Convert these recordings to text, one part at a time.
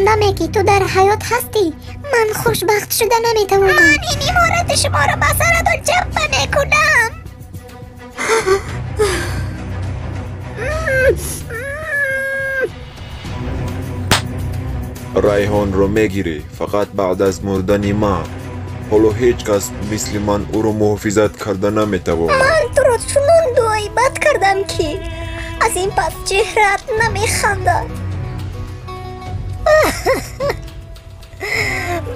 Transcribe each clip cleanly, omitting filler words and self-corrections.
نمی که تو در حیات هستی من خوشبخت شده نمیتونم. من این مورد شما را به سرتون جمع میکنم. ریحان رو میگیری فقط بعد از مردن ما. حالا هیچ کس مثل من او رو محافظت کرده نمیتواند. من تو را چنان دعای بد کردم که از این پس چهرت نمیخندد.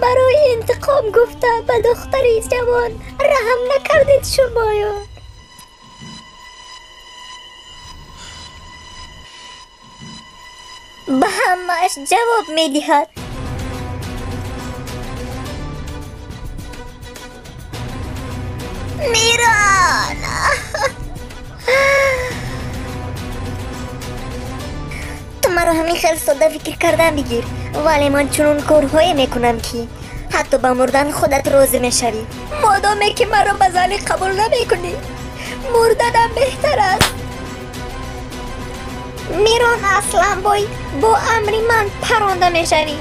برای انتقام گفته به دختری جوان رحم نکردید شمایان. به همه‌اش جواب میدهد. میران تو مرا همین خیلی ساده فکر کردن بگیر، ولی من چنون کارهایی میکنم که حتی به مردن خودت راضی میشوی. مادامی که مرا به ذلی قبول نمیکنی مردنم بهتر است. میران اصلا با امری من پرانده میشوی.